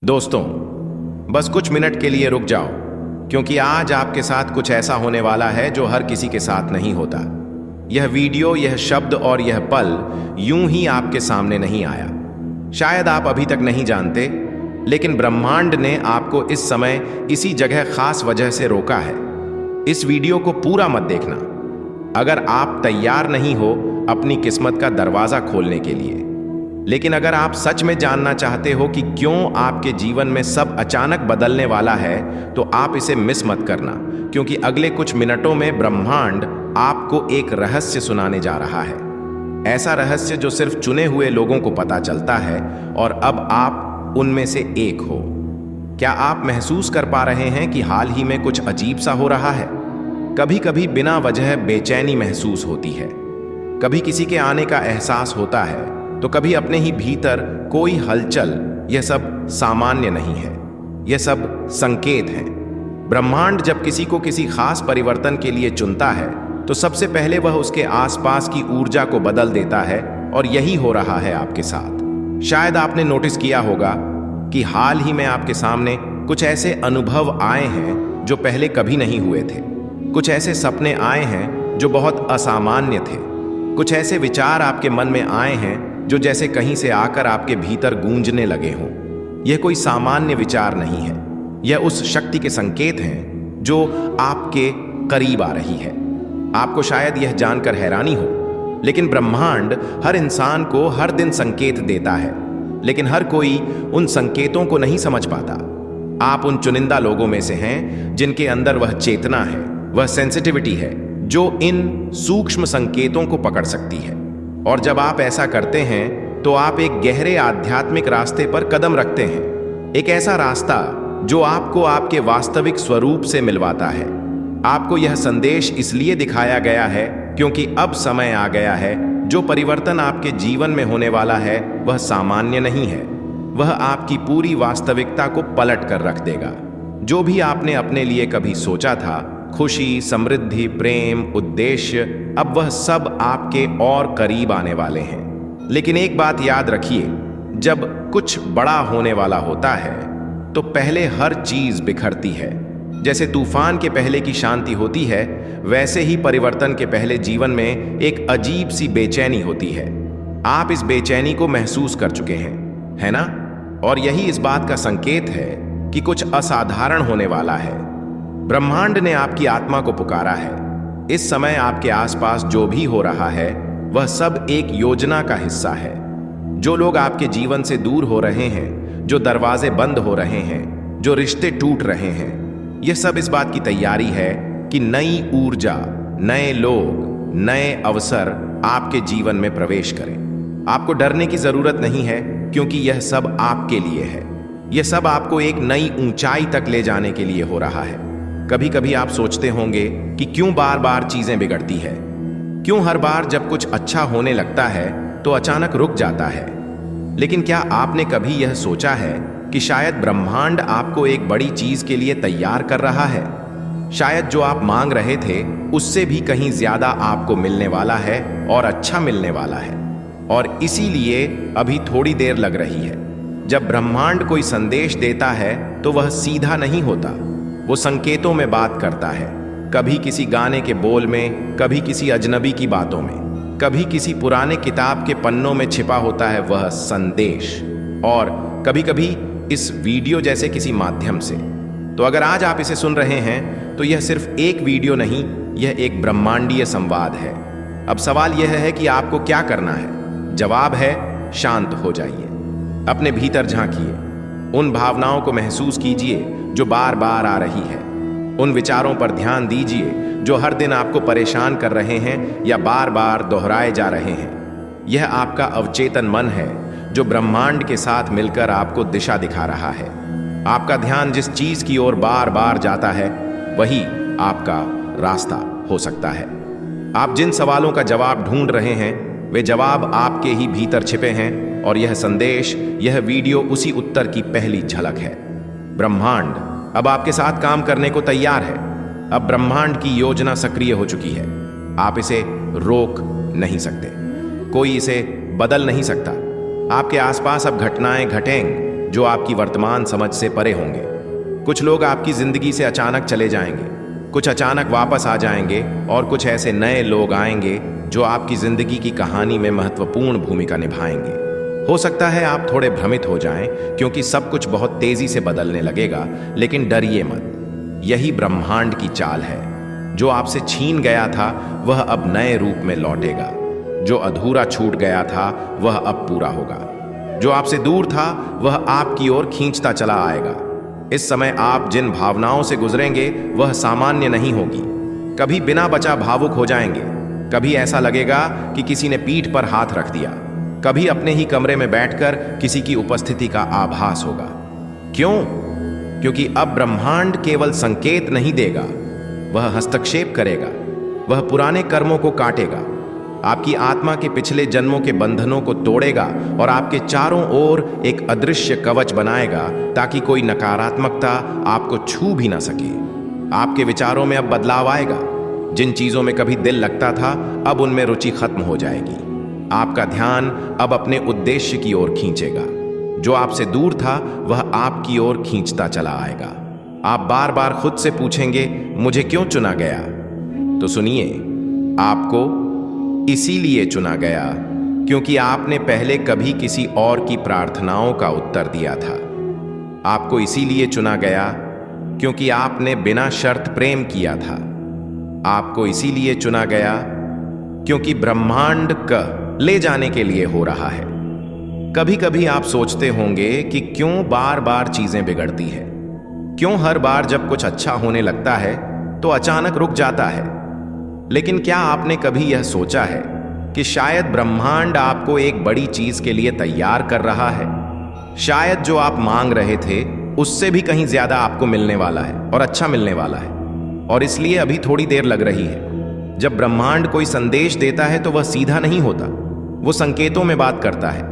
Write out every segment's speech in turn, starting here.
दोस्तों, बस कुछ मिनट के लिए रुक जाओ, क्योंकि आज आपके साथ कुछ ऐसा होने वाला है जो हर किसी के साथ नहीं होता। यह वीडियो, यह शब्द और यह पल यूं ही आपके सामने नहीं आया। शायद आप अभी तक नहीं जानते, लेकिन ब्रह्मांड ने आपको इस समय इसी जगह खास वजह से रोका है। इस वीडियो को पूरा मत देखना अगर आप तैयार नहीं हो अपनी किस्मत का दरवाजा खोलने के लिए। लेकिन अगर आप सच में जानना चाहते हो कि क्यों आपके जीवन में सब अचानक बदलने वाला है, तो आप इसे मिस मत करना, क्योंकि अगले कुछ मिनटों में ब्रह्मांड आपको एक रहस्य सुनाने जा रहा है। ऐसा रहस्य जो सिर्फ चुने हुए लोगों को पता चलता है, और अब आप उनमें से एक हो। क्या आप महसूस कर पा रहे हैं कि हाल ही में कुछ अजीब सा हो रहा है? कभी कभी बिना वजह बेचैनी महसूस होती है, कभी किसी के आने का एहसास होता है, तो कभी अपने ही भीतर कोई हलचल। यह सब सामान्य नहीं है, यह सब संकेत हैं। ब्रह्मांड जब किसी को किसी खास परिवर्तन के लिए चुनता है, तो सबसे पहले वह उसके आसपास की ऊर्जा को बदल देता है, और यही हो रहा है आपके साथ। शायद आपने नोटिस किया होगा कि हाल ही में आपके सामने कुछ ऐसे अनुभव आए हैं जो पहले कभी नहीं हुए थे। कुछ ऐसे सपने आए हैं जो बहुत असामान्य थे। कुछ ऐसे विचार आपके मन में आए हैं जो जैसे कहीं से आकर आपके भीतर गूंजने लगे हों। यह कोई सामान्य विचार नहीं है, यह उस शक्ति के संकेत हैं जो आपके करीब आ रही है। आपको शायद यह जानकर हैरानी हो, लेकिन ब्रह्मांड हर इंसान को हर दिन संकेत देता है, लेकिन हर कोई उन संकेतों को नहीं समझ पाता। आप उन चुनिंदा लोगों में से हैं जिनके अंदर वह चेतना है, वह सेंसिटिविटी है जो इन सूक्ष्म संकेतों को पकड़ सकती है। और जब आप ऐसा करते हैं, तो आप एक गहरे आध्यात्मिक रास्ते पर कदम रखते हैं। एक ऐसा रास्ता जो आपको आपके वास्तविक स्वरूप से मिलवाता है। आपको यह संदेश इसलिए दिखाया गया है क्योंकि अब समय आ गया है। जो परिवर्तन आपके जीवन में होने वाला है, वह सामान्य नहीं है। वह आपकी पूरी वास्तविकता को पलट कर रख देगा। जो भी आपने अपने लिए कभी सोचा था, खुशी, समृद्धि, प्रेम, उद्देश्य, अब वह सब आपके और करीब आने वाले हैं। लेकिन एक बात याद रखिए, जब कुछ बड़ा होने वाला होता है, तो पहले हर चीज बिखरती है। जैसे तूफान के पहले की शांति होती है, वैसे ही परिवर्तन के पहले जीवन में एक अजीब सी बेचैनी होती है। आप इस बेचैनी को महसूस कर चुके हैं, है ना? और यही इस बात का संकेत है कि कुछ असाधारण होने वाला है। ब्रह्मांड ने आपकी आत्मा को पुकारा है। इस समय आपके आसपास जो भी हो रहा है, वह सब एक योजना का हिस्सा है। जो लोग आपके जीवन से दूर हो रहे हैं, जो दरवाजे बंद हो रहे हैं, जो रिश्ते टूट रहे हैं, यह सब इस बात की तैयारी है कि नई ऊर्जा, नए लोग, नए अवसर आपके जीवन में प्रवेश करें। आपको डरने की जरूरत नहीं है, क्योंकि यह सब आपके लिए है। यह सब आपको एक नई ऊंचाई तक ले जाने के लिए हो रहा है। कभी कभी आप सोचते होंगे कि क्यों बार बार चीजें बिगड़ती है, क्यों हर बार जब कुछ अच्छा होने लगता है तो अचानक रुक जाता है। लेकिन क्या आपने कभी यह सोचा है कि शायद ब्रह्मांड आपको एक बड़ी चीज के लिए तैयार कर रहा है? शायद जो आप मांग रहे थे, उससे भी कहीं ज्यादा आपको मिलने वाला है, और अच्छा मिलने वाला है। और इसीलिए अभी थोड़ी देर लग रही है। जब ब्रह्मांड कोई संदेश देता है, तो वह सीधा नहीं होता, वो संकेतों में बात करता है। कभी किसी गाने के बोल में, कभी किसी अजनबी की बातों में, कभी किसी पुराने किताब के पन्नों में छिपा होता है वह संदेश, और कभी कभी इस वीडियो जैसे किसी माध्यम से। तो अगर आज आप इसे सुन रहे हैं, तो यह सिर्फ एक वीडियो नहीं, यह एक ब्रह्मांडीय संवाद है। अब सवाल यह है कि आपको क्या करना है? जवाब है, शांत हो जाइए, अपने भीतर झांकिए, उन भावनाओं को महसूस कीजिए जो बार बार आ रही है। उन विचारों पर ध्यान दीजिए जो हर दिन आपको परेशान कर रहे हैं या बार बार दोहराए जा रहे हैं। यह आपका अवचेतन मन है जो ब्रह्मांड के साथ मिलकर आपको दिशा दिखा रहा है। आपका ध्यान जिस चीज की ओर बार बार जाता है, वही आपका रास्ता हो सकता है। आप जिन सवालों का जवाब ढूंढ रहे हैं, वे जवाब आपके ही भीतर छिपे हैं, और यह संदेश, यह वीडियो उसी उत्तर की पहली झलक है। ब्रह्मांड अब आपके साथ काम करने को तैयार है। अब ब्रह्मांड की योजना सक्रिय हो चुकी है। आप इसे रोक नहीं सकते, कोई इसे बदल नहीं सकता। आपके आसपास अब घटनाएं घटेंगी जो आपकी वर्तमान समझ से परे होंगे। कुछ लोग आपकी जिंदगी से अचानक चले जाएंगे, कुछ अचानक वापस आ जाएंगे और कुछ ऐसे नए लोग आएंगे जो आपकी जिंदगी की कहानी में महत्वपूर्ण भूमिका निभाएंगे। हो सकता है आप थोड़े भ्रमित हो जाएं क्योंकि सब कुछ बहुत तेजी से बदलने लगेगा, लेकिन डरिए मत। यही ब्रह्मांड की चाल है। जो आपसे छीन गया था वह अब नए रूप में लौटेगा। जो अधूरा छूट गया था वह अब पूरा होगा। जो आपसे दूर था वह आपकी ओर खींचता चला आएगा। इस समय आप जिन भावनाओं से गुजरेंगे वह सामान्य नहीं होगी। कभी बिना बचा भावुक हो जाएंगे, कभी ऐसा लगेगा कि किसी ने पीठ पर हाथ रख दिया, कभी अपने ही कमरे में बैठकर किसी की उपस्थिति का आभास होगा। क्यों? क्योंकि अब ब्रह्मांड केवल संकेत नहीं देगा, वह हस्तक्षेप करेगा। वह पुराने कर्मों को काटेगा, आपकी आत्मा के पिछले जन्मों के बंधनों को तोड़ेगा और आपके चारों ओर एक अदृश्य कवच बनाएगा ताकि कोई नकारात्मकता आपको छू भी ना सके। आपके विचारों में अब बदलाव आएगा। जिन चीजों में कभी दिल लगता था अब उनमें रुचि खत्म हो जाएगी। आपका ध्यान अब अपने उद्देश्य की ओर खींचेगा। जो आपसे दूर था वह आपकी ओर खींचता चला आएगा। आप बार बार खुद से पूछेंगे, मुझे क्यों चुना गया? तो सुनिए, आपको इसीलिए चुना गया क्योंकि आपने पहले कभी किसी और की प्रार्थनाओं का उत्तर दिया था। आपको इसीलिए चुना गया क्योंकि आपने बिना शर्त प्रेम किया था। आपको इसीलिए चुना गया क्योंकि ब्रह्मांड का ले जाने के लिए हो रहा है। कभी कभी आप सोचते होंगे कि क्यों बार बार चीजें बिगड़ती है, क्यों हर बार जब कुछ अच्छा होने लगता है तो अचानक रुक जाता है। लेकिन क्या आपने कभी यह सोचा है कि शायद ब्रह्मांड आपको एक बड़ी चीज के लिए तैयार कर रहा है? शायद जो आप मांग रहे थे उससे भी कहीं ज्यादा आपको मिलने वाला है और अच्छा मिलने वाला है, और इसलिए अभी थोड़ी देर लग रही है। जब ब्रह्मांड कोई संदेश देता है तो वह सीधा नहीं होता, वो संकेतों में बात करता है।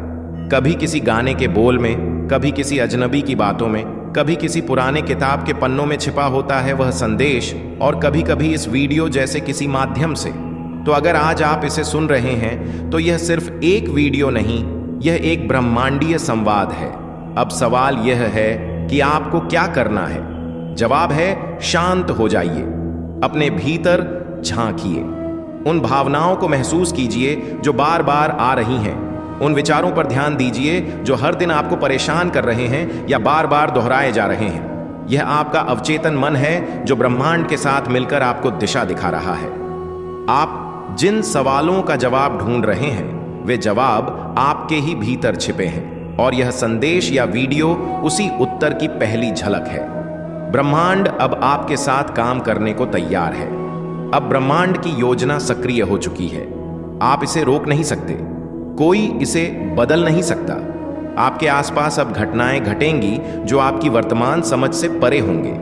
कभी किसी गाने के बोल में, कभी किसी अजनबी की बातों में, कभी किसी पुराने किताब के पन्नों में छिपा होता है वह संदेश, और कभी कभी इस वीडियो जैसे किसी माध्यम से। तो अगर आज आप इसे सुन रहे हैं तो यह सिर्फ एक वीडियो नहीं, यह एक ब्रह्मांडीय संवाद है। अब सवाल यह है कि आपको क्या करना है? जवाब है, शांत हो जाइए, अपने भीतर झांकिए, उन भावनाओं को महसूस कीजिए जो बार बार आ रही हैं। उन विचारों पर ध्यान दीजिए जो हर दिन आपको परेशान कर रहे हैं या बार बार दोहराए जा रहे हैं। यह आपका अवचेतन मन है जो ब्रह्मांड के साथ मिलकर आपको दिशा दिखा रहा है। आप जिन सवालों का जवाब ढूंढ रहे हैं वे जवाब आपके ही भीतर छिपे हैं, और यह संदेश या वीडियो उसी उत्तर की पहली झलक है। ब्रह्मांड अब आपके साथ काम करने को तैयार है। अब ब्रह्मांड की योजना सक्रिय हो चुकी है। आप इसे रोक नहीं सकते, कोई इसे बदल नहीं सकता। आपके आसपास अब घटनाएं घटेंगी जो आपकी वर्तमान समझ से परे होंगे।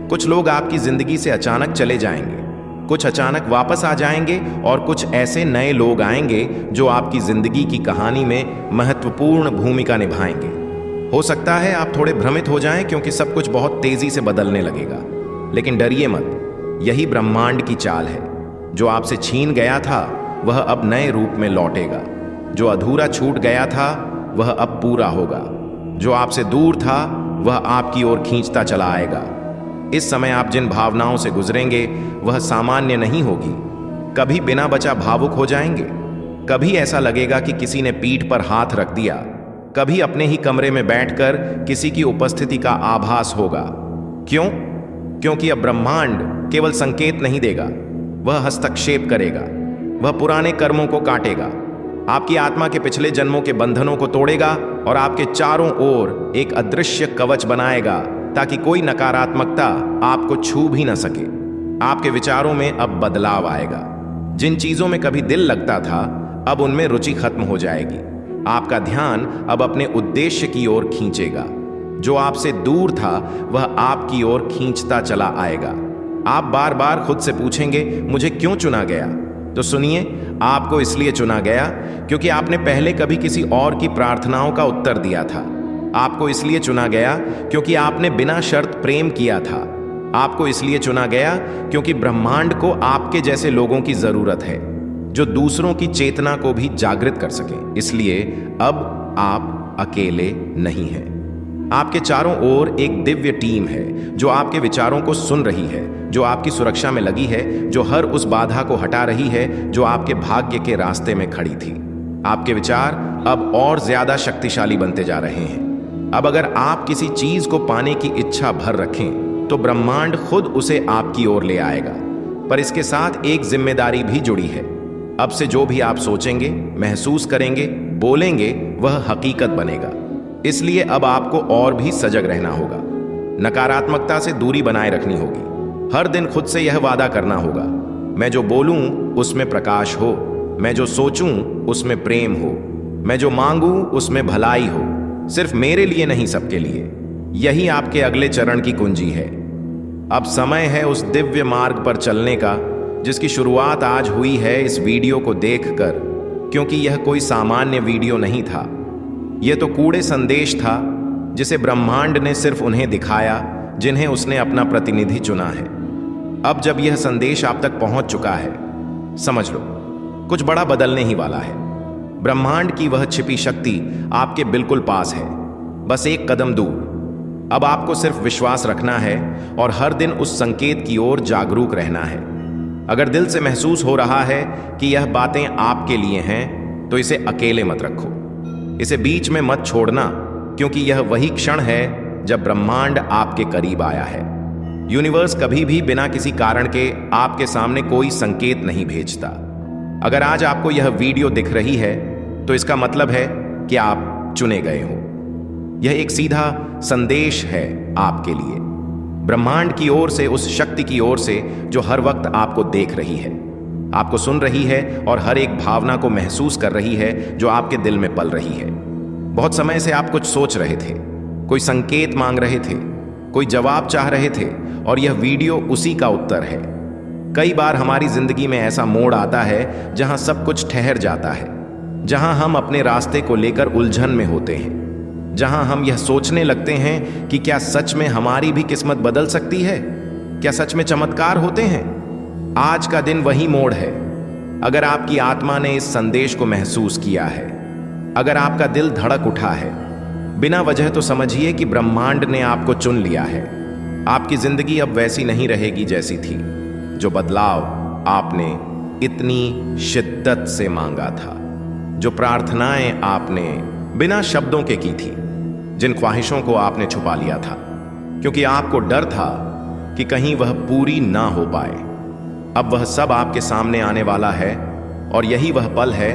कुछ लोग आपकी जिंदगी से अचानक चले जाएंगे, कुछ अचानक वापस आ जाएंगे, और कुछ ऐसे नए लोग आएंगे जो आपकी जिंदगी की कहानी में महत्वपूर्ण भूमिका निभाएंगे। हो सकता है आप थोड़े भ्रमित हो जाएं क्योंकि सब कुछ बहुत तेजी से बदलने लगेगा, लेकिन डरिए मत। यही ब्रह्मांड की चाल है। जो आपसे छीन गया था वह अब नए रूप में लौटेगा। जो अधूरा छूट गया था वह अब पूरा होगा। जो आपसे दूर था वह आपकी ओर खींचता चला आएगा। इस समय आप जिन भावनाओं से गुजरेंगे वह सामान्य नहीं होगी। कभी बिना बचा भावुक हो जाएंगे, कभी ऐसा लगेगा कि किसी ने पीठ पर हाथ रख दिया, कभी अपने ही कमरे में बैठकर किसी की उपस्थिति का आभास होगा। क्यों? क्योंकि अब ब्रह्मांड केवल संकेत नहीं देगा, वह हस्तक्षेप करेगा। वह पुराने कर्मों को काटेगा, आपकी आत्मा के पिछले जन्मों के बंधनों को तोड़ेगा और आपके चारों ओर एक अदृश्य कवच बनाएगा ताकि कोई नकारात्मकता आपको छू भी न सके। आपके विचारों में अब बदलाव आएगा। जिन चीजों में कभी दिल लगता था अब उनमें रुचि खत्म हो जाएगी। आपका ध्यान अब अपने उद्देश्य की ओर खींचेगा। जो आपसे दूर था वह आपकी ओर खींचता चला आएगा। आप बार बार खुद से पूछेंगे, मुझे क्यों चुना गया? तो सुनिए, आपको इसलिए चुना गया क्योंकि आपने पहले कभी किसी और की प्रार्थनाओं का उत्तर दिया था। आपको इसलिए चुना गया क्योंकि आपने बिना शर्त प्रेम किया था। आपको इसलिए चुना गया क्योंकि ब्रह्मांड को आपके जैसे लोगों की जरूरत है जो दूसरों की चेतना को भी जागृत कर सकें। इसलिए अब आप अकेले नहीं हैं। आपके चारों ओर एक दिव्य टीम है जो आपके विचारों को सुन रही है, जो आपकी सुरक्षा में लगी है, जो हर उस बाधा को हटा रही है जो आपके भाग्य के रास्ते में खड़ी थी। आपके विचार अब और ज्यादा शक्तिशाली बनते जा रहे हैं। अब अगर आप किसी चीज को पाने की इच्छा भर रखें तो ब्रह्मांड खुद उसे आपकी ओर ले आएगा। पर इसके साथ एक जिम्मेदारी भी जुड़ी है। अब से जो भी आप सोचेंगे, महसूस करेंगे, बोलेंगे, वह हकीकत बनेगा। इसलिए अब आपको और भी सजग रहना होगा। नकारात्मकता से दूरी बनाए रखनी होगी। हर दिन खुद से यह वादा करना होगा, मैं जो बोलूं उसमें प्रकाश हो, मैं जो सोचूं उसमें प्रेम हो, मैं जो मांगूं उसमें भलाई हो, सिर्फ मेरे लिए नहीं सबके लिए। यही आपके अगले चरण की कुंजी है। अब समय है उस दिव्य मार्ग पर चलने का जिसकी शुरुआत आज हुई है इस वीडियो को देखकर, क्योंकि यह कोई सामान्य वीडियो नहीं था। यह तो कूड़े संदेश था जिसे ब्रह्मांड ने सिर्फ उन्हें दिखाया जिन्हें उसने अपना प्रतिनिधि चुना है। अब जब यह संदेश आप तक पहुंच चुका है, समझ लो कुछ बड़ा बदलने ही वाला है। ब्रह्मांड की वह छिपी शक्ति आपके बिल्कुल पास है, बस एक कदम दूर। अब आपको सिर्फ विश्वास रखना है और हर दिन उस संकेत की ओर जागरूक रहना है। अगर दिल से महसूस हो रहा है कि यह बातें आपके लिए हैं, तो इसे अकेले मत रखो, इसे बीच में मत छोड़ना, क्योंकि यह वही क्षण है जब ब्रह्मांड आपके करीब आया है। यूनिवर्स कभी भी बिना किसी कारण के आपके सामने कोई संकेत नहीं भेजता। अगर आज आपको यह वीडियो दिख रही है तो इसका मतलब है कि आप चुने गए हो। यह एक सीधा संदेश है आपके लिए, ब्रह्मांड की ओर से, उस शक्ति की ओर से जो हर वक्त आपको देख रही है, आपको सुन रही है और हर एक भावना को महसूस कर रही है जो आपके दिल में पल रही है। बहुत समय से आप कुछ सोच रहे थे, कोई संकेत मांग रहे थे, कोई जवाब चाह रहे थे, और यह वीडियो उसी का उत्तर है। कई बार हमारी जिंदगी में ऐसा मोड़ आता है जहां सब कुछ ठहर जाता है, जहां हम अपने रास्ते को लेकर उलझन में होते हैं, जहां हम यह सोचने लगते हैं कि क्या सच में हमारी भी किस्मत बदल सकती है, क्या सच में चमत्कार होते हैं। आज का दिन वही मोड़ है। अगर आपकी आत्मा ने इस संदेश को महसूस किया है, अगर आपका दिल धड़क उठा है, बिना वजह, तो समझिए कि ब्रह्मांड ने आपको चुन लिया है। आपकी जिंदगी अब वैसी नहीं रहेगी जैसी थी। जो बदलाव आपने इतनी शिद्दत से मांगा था, जो प्रार्थनाएं आपने बिना शब्दों के की थी, जिन ख्वाहिशों को आपने छुपा लिया था क्योंकि आपको डर था कि कहीं वह पूरी ना हो पाए, अब वह सब आपके सामने आने वाला है। और यही वह पल है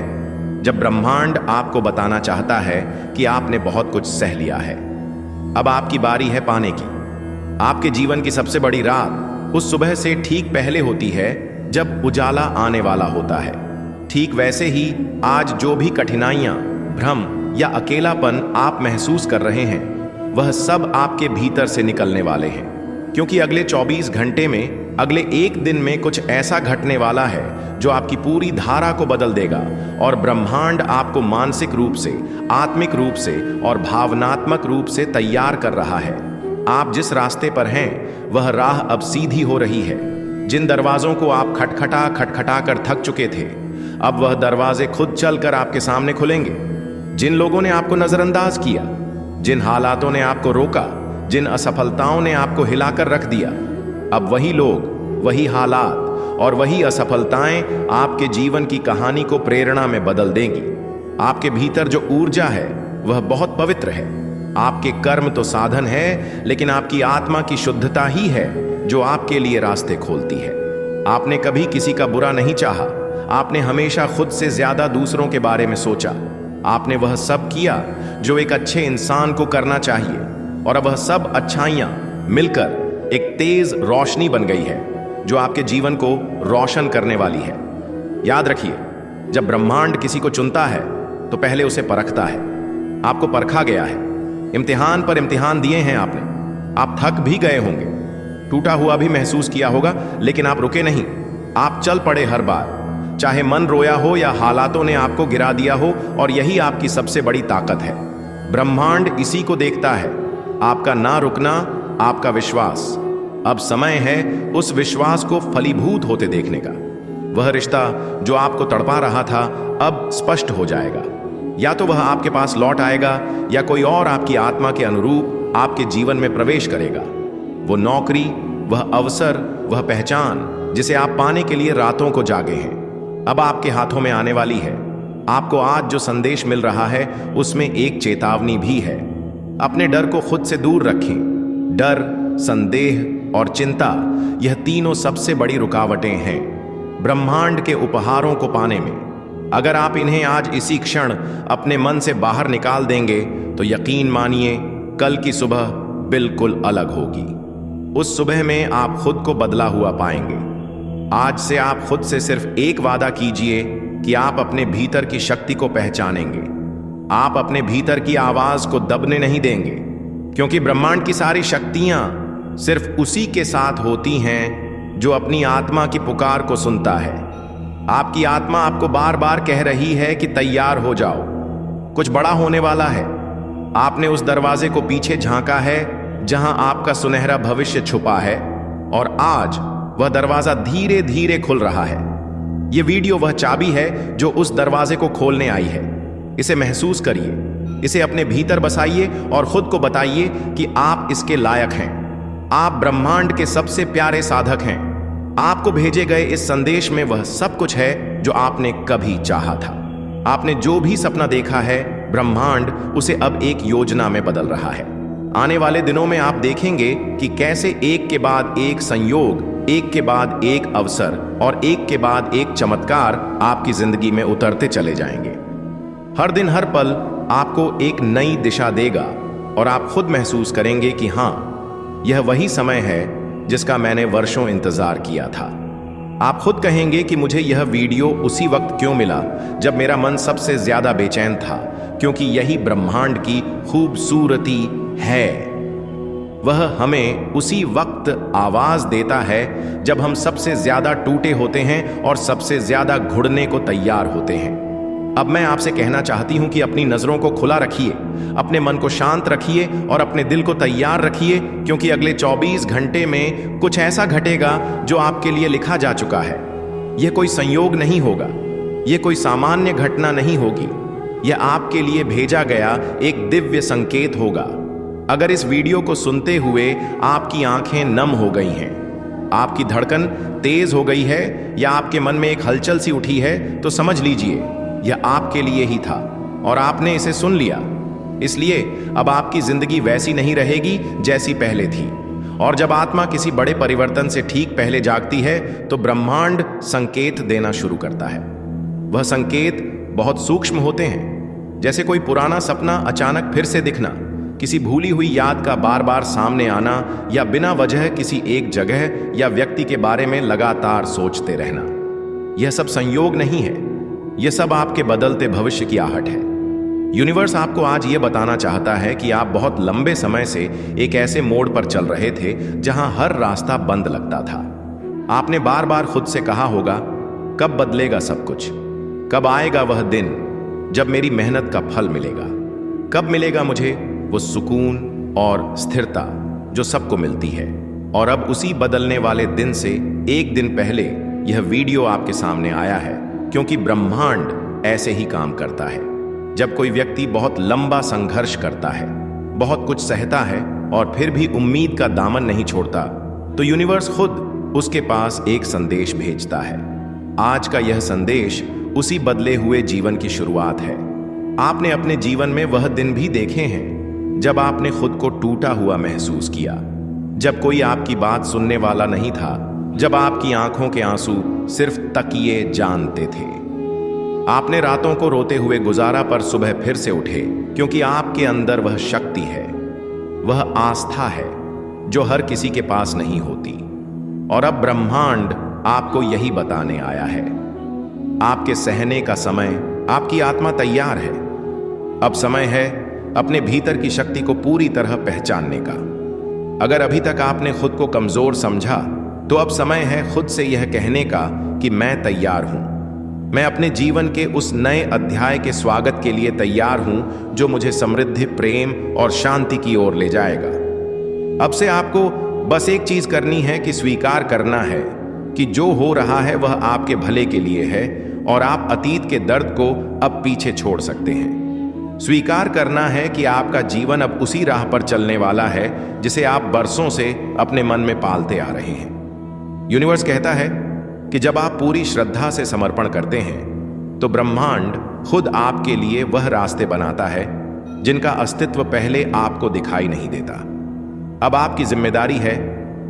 जब ब्रह्मांड आपको बताना चाहता है कि आपने बहुत कुछ सह लिया है। अब आपकी बारी है पाने की। आपके जीवन की सबसे बड़ी रात उस सुबह से ठीक पहले होती है जब उजाला आने वाला होता है। ठीक वैसे ही आज जो भी कठिनाइयां, भ्रम या अकेलापन आप महसूस कर रहे हैं, वह सब आपके भीतर से निकलने वाले हैं, क्योंकि अगले 24 घंटे में, अगले एक दिन में कुछ ऐसा घटने वाला है जो आपकी पूरी धारा को बदल देगा। और ब्रह्मांड आपको मानसिक रूप से, आत्मिक रूप से और भावनात्मक रूप से तैयार कर रहा है। आप जिस रास्ते पर हैं वह राह अब सीधी हो रही है। जिन दरवाजों को आप खटखटा कर थक चुके थे, अब वह दरवाजे खुद चलकर आपके सामने खुलेंगे। जिन लोगों ने आपको नजरअंदाज किया, जिन हालातों ने आपको रोका, जिन असफलताओं ने आपको हिलाकर रख दिया, अब वही लोग, वही हालात और वही असफलताएं आपके जीवन की कहानी को प्रेरणा में बदल देंगी। आपके भीतर जो ऊर्जा है वह बहुत पवित्र है। आपके कर्म तो साधन है, लेकिन आपकी आत्मा की शुद्धता ही है जो आपके लिए रास्ते खोलती है। आपने कभी किसी का बुरा नहीं चाहा, आपने हमेशा खुद से ज्यादा दूसरों के बारे में सोचा। आपने वह सब किया जो एक अच्छे इंसान को करना चाहिए, और अब वह सब अच्छाइयां मिलकर एक तेज रोशनी बन गई है जो आपके जीवन को रोशन करने वाली है। याद रखिए, जब ब्रह्मांड किसी को चुनता है तो पहले उसे परखता है। आपको परखा गया है, इम्तिहान पर इम्तिहान दिए हैं आपने। आप थक भी गए होंगे, टूटा हुआ भी महसूस किया होगा, लेकिन आप रुके नहीं। आप चल पड़े हर बार, चाहे मन रोया हो या हालातों ने आपको गिरा दिया हो, और यही आपकी सबसे बड़ी ताकत है। ब्रह्मांड इसी को देखता है, आपका ना रुकना, आपका विश्वास। अब समय है उस विश्वास को फलीभूत होते देखने का। वह रिश्ता जो आपको तड़पा रहा था अब स्पष्ट हो जाएगा। या तो वह आपके पास लौट आएगा, या कोई और आपकी आत्मा के अनुरूप आपके जीवन में प्रवेश करेगा। वो नौकरी, वह अवसर, वह पहचान जिसे आप पाने के लिए रातों को जागे हैं, अब आपके हाथों में आने वाली है। आपको आज जो संदेश मिल रहा है उसमें एक चेतावनी भी है। अपने डर को खुद से दूर रखें। डर, संदेह और चिंता, यह तीनों सबसे बड़ी रुकावटें हैं ब्रह्मांड के उपहारों को पाने में। अगर आप इन्हें आज इसी क्षण अपने मन से बाहर निकाल देंगे तो यकीन मानिए कल की सुबह बिल्कुल अलग होगी। उस सुबह में आप खुद को बदला हुआ पाएंगे। आज से आप खुद से सिर्फ एक वादा कीजिए कि आप अपने भीतर की शक्ति को पहचानेंगे। आप अपने भीतर की आवाज को दबने नहीं देंगे, क्योंकि ब्रह्मांड की सारी शक्तियां सिर्फ उसी के साथ होती हैं जो अपनी आत्मा की पुकार को सुनता है। आपकी आत्मा आपको बार बार कह रही है कि तैयार हो जाओ, कुछ बड़ा होने वाला है। आपने उस दरवाजे को पीछे झांका है जहां आपका सुनहरा भविष्य छुपा है, और आज वह दरवाजा धीरे धीरे खुल रहा है। यह वीडियो वह चाबी है जो उस दरवाजे को खोलने आई है। इसे महसूस करिए, इसे अपने भीतर बसाइए और खुद को बताइए कि आप इसके लायक हैं। आप ब्रह्मांड के सबसे प्यारे साधक हैं। आपको भेजे गए इस संदेश में वह सब कुछ है जो आपने कभी चाहा था। आपने जो भी सपना देखा है, ब्रह्मांड उसे अब एक योजना में बदल रहा है। आने वाले दिनों में आप देखेंगे कि कैसे एक के बाद एक संयोग, एक के बाद एक अवसर और एक के बाद एक चमत्कार आपकी जिंदगी में उतरते चले जाएंगे। हर दिन, हर पल आपको एक नई दिशा देगा और आप खुद महसूस करेंगे कि हाँ, यह वही समय है जिसका मैंने वर्षों इंतजार किया था। आप खुद कहेंगे कि मुझे यह वीडियो उसी वक्त क्यों मिला जब मेरा मन सबसे ज्यादा बेचैन था, क्योंकि यही ब्रह्मांड की खूबसूरती है। वह हमें उसी वक्त आवाज देता है जब हम सबसे ज्यादा टूटे होते हैं और सबसे ज्यादा घुड़ने को तैयार होते हैं। अब मैं आपसे कहना चाहती हूं कि अपनी नजरों को खुला रखिए, अपने मन को शांत रखिए और अपने दिल को तैयार रखिए, क्योंकि अगले 24 घंटे में कुछ ऐसा घटेगा जो आपके लिए लिखा जा चुका है। यह कोई संयोग नहीं होगा, यह कोई सामान्य घटना नहीं होगी, यह आपके लिए भेजा गया एक दिव्य संकेत होगा। अगर इस वीडियो को सुनते हुए आपकी आंखें नम हो गई हैं, आपकी धड़कन तेज हो गई है या आपके मन में एक हलचल सी उठी है, तो समझ लीजिए यह आपके लिए ही था और आपने इसे सुन लिया। इसलिए अब आपकी जिंदगी वैसी नहीं रहेगी जैसी पहले थी। और जब आत्मा किसी बड़े परिवर्तन से ठीक पहले जागती है तो ब्रह्मांड संकेत देना शुरू करता है। वह संकेत बहुत सूक्ष्म होते हैं, जैसे कोई पुराना सपना अचानक फिर से दिखना, किसी भूली हुई याद का बार बार सामने आना, या बिना वजह किसी एक जगह या व्यक्ति के बारे में लगातार सोचते रहना। यह सब संयोग नहीं है, यह सब आपके बदलते भविष्य की आहट है। यूनिवर्स आपको आज यह बताना चाहता है कि आप बहुत लंबे समय से एक ऐसे मोड़ पर चल रहे थे जहां हर रास्ता बंद लगता था। आपने बार बार खुद से कहा होगा, कब बदलेगा सब कुछ, कब आएगा वह दिन जब मेरी मेहनत का फल मिलेगा, कब मिलेगा मुझे वो सुकून और स्थिरता जो सबको मिलती है। और अब उसी बदलने वाले दिन से एक दिन पहले यह वीडियो आपके सामने आया है, क्योंकि ब्रह्मांड ऐसे ही काम करता है। जब कोई व्यक्ति बहुत लंबा संघर्ष करता है, बहुत कुछ सहता है और फिर भी उम्मीद का दामन नहीं छोड़ता, तो यूनिवर्स खुद उसके पास एक संदेश भेजता है। आज का यह संदेश उसी बदले हुए जीवन की शुरुआत है। आपने अपने जीवन में वह दिन भी देखे हैं जब आपने खुद को टूटा हुआ महसूस किया, जब कोई आपकी बात सुनने वाला नहीं था, जब आपकी आंखों के आंसू सिर्फ तकिए जानते थे। आपने रातों को रोते हुए गुजारा, पर सुबह फिर से उठे, क्योंकि आपके अंदर वह शक्ति है, वह आस्था है जो हर किसी के पास नहीं होती। और अब ब्रह्मांड आपको यही बताने आया है, आपके सहने का समय, आपकी आत्मा तैयार है। अब समय है अपने भीतर की शक्ति को पूरी तरह पहचानने का। अगर अभी तक आपने खुद को कमजोर समझा, तो अब समय है खुद से यह कहने का कि मैं तैयार हूं। मैं अपने जीवन के उस नए अध्याय के स्वागत के लिए तैयार हूं जो मुझे समृद्धि, प्रेम और शांति की ओर ले जाएगा। अब से आपको बस एक चीज करनी है कि स्वीकार करना है कि जो हो रहा है वह आपके भले के लिए है और आप अतीत के दर्द को अब पीछे छोड़ सकते हैं। स्वीकार करना है कि आपका जीवन अब उसी राह पर चलने वाला है जिसे आप बरसों से अपने मन में पालते आ रहे हैं। यूनिवर्स कहता है कि जब आप पूरी श्रद्धा से समर्पण करते हैं तो ब्रह्मांड खुद आपके लिए वह रास्ते बनाता है जिनका अस्तित्व पहले आपको दिखाई नहीं देता। अब आपकी जिम्मेदारी है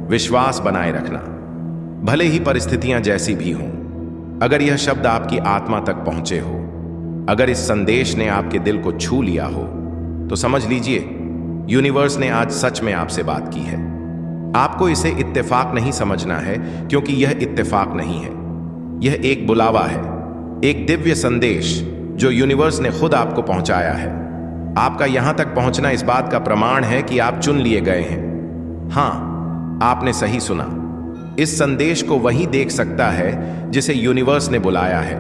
विश्वास बनाए रखना, भले ही परिस्थितियां जैसी भी हों। अगर यह शब्द आपकी आत्मा तक पहुंचे हो, अगर इस संदेश ने आपके दिल को छू लिया हो, तो समझ लीजिए यूनिवर्स ने आज सच में आपसे बात की है। आपको इसे इत्तेफाक नहीं समझना है, क्योंकि यह इत्तेफाक नहीं है। यह एक बुलावा है, एक दिव्य संदेश जो यूनिवर्स ने खुद आपको पहुंचाया है। आपका यहां तक पहुंचना इस बात का प्रमाण है कि आप चुन लिए गए हैं। हां, आपने सही सुना। इस संदेश को वही देख सकता है जिसे यूनिवर्स ने बुलाया है।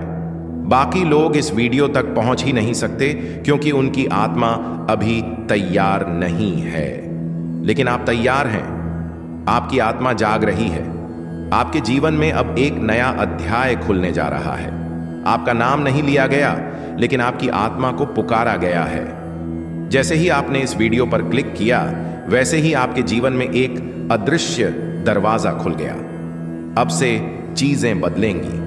बाकी लोग इस वीडियो तक पहुंच ही नहीं सकते क्योंकि उनकी आत्मा अभी तैयार नहीं है। लेकिन आप तैयार हैं। आपकी आत्मा जाग रही है। आपके जीवन में अब एक नया अध्याय खुलने जा रहा है। आपका नाम नहीं लिया गया, लेकिन आपकी आत्मा को पुकारा गया है। जैसे ही आपने इस वीडियो पर क्लिक किया, वैसे ही आपके जीवन में एक अदृश्य दरवाजा खुल गया। अब से चीजें बदलेंगी,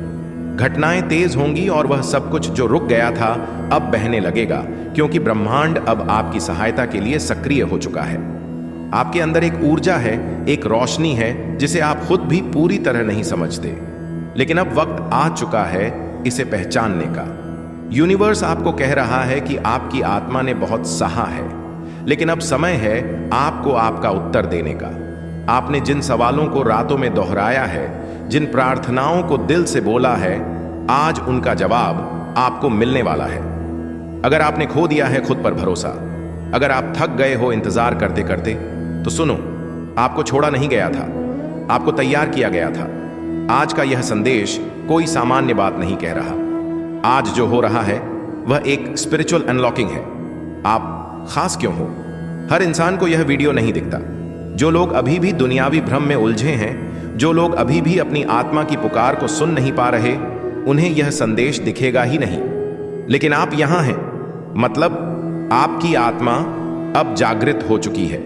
घटनाएं तेज होंगी और वह सब कुछ जो रुक गया था अब बहने लगेगा, क्योंकि ब्रह्मांड अब आपकी सहायता के लिए सक्रिय हो चुका है। आपके अंदर एक ऊर्जा है, एक रोशनी है जिसे आप खुद भी पूरी तरह नहीं समझते, लेकिन अब वक्त आ चुका है इसे पहचानने का। यूनिवर्स आपको कह रहा है कि आपकी आत्मा ने बहुत सहा है, लेकिन अब समय है आपको आपका उत्तर देने का। आपने जिन सवालों को रातों में दोहराया है, जिन प्रार्थनाओं को दिल से बोला है, आज उनका जवाब आपको मिलने वाला है। अगर आपने खो दिया है खुद पर भरोसा, अगर आप थक गए हो इंतजार करते करते, तो सुनो, आपको छोड़ा नहीं गया था, आपको तैयार किया गया था। आज का यह संदेश कोई सामान्य बात नहीं कह रहा। आज जो हो रहा है वह एक स्पिरिचुअल अनलॉकिंग है। आप खास क्यों हो? हर इंसान को यह वीडियो नहीं दिखता। जो लोग अभी भी दुनियावी भ्रम में उलझे हैं, जो लोग अभी भी अपनी आत्मा की पुकार को सुन नहीं पा रहे, उन्हें यह संदेश दिखेगा ही नहीं। लेकिन आप यहां हैं, मतलब आपकी आत्मा अब जागृत हो चुकी है।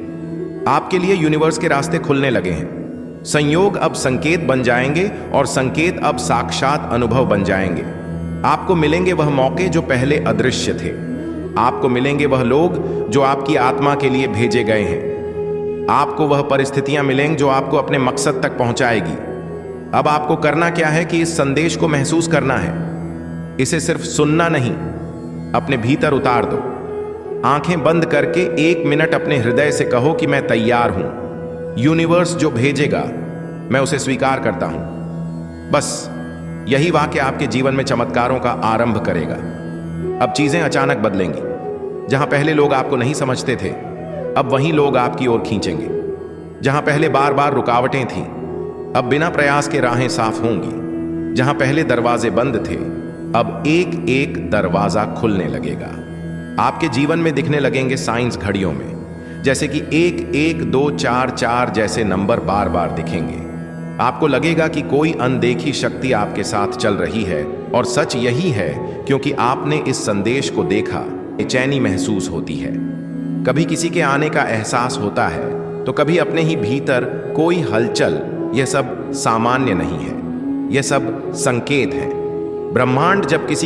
आपके लिए यूनिवर्स के रास्ते खुलने लगे हैं। संयोग अब संकेत बन जाएंगे और संकेत अब साक्षात अनुभव बन जाएंगे। आपको मिलेंगे वह मौके जो पहले अदृश्य थे। आपको मिलेंगे वह लोग जो आपकी आत्मा के लिए भेजे गए हैं। आपको वह परिस्थितियां मिलेंगी जो आपको अपने मकसद तक पहुंचाएगी। अब आपको करना क्या है कि इस संदेश को महसूस करना है। इसे सिर्फ सुनना नहीं, अपने भीतर उतार दो। आंखें बंद करके 1 मिनट अपने हृदय से कहो कि मैं तैयार हूं। यूनिवर्स जो भेजेगा मैं उसे स्वीकार करता हूं। बस यही वाक्य आपके जीवन में चमत्कारों का आरंभ करेगा। अब चीजें अचानक बदलेंगी। जहां पहले लोग आपको नहीं समझते थे, अब वहीं लोग आपकी ओर खींचेंगे। जहां पहले बार बार रुकावटें थीं, अब बिना प्रयास के राहें साफ होंगी। जहां पहले दरवाजे बंद थे, अब एक एक दरवाजा खुलने लगेगा। आपके जीवन में दिखने लगेंगे साइंस घड़ियों में, जैसे कि 1 1 2 4 4 जैसे नंबर बार बार दिखेंगे। आपको लगेगा कि कोई अनदेखी शक्ति आपके साथ चल रही है, और सच यही है, क्योंकि आपने इस संदेश को देखा। बेचैनी महसूस होती है, कभी किसी के आने का एहसास होता है, तो कभी अपने ही भीतर कोई हलचल। यह सब सामान्य नहीं है, यह सब संकेत है। ब्रह्मांड जब किसी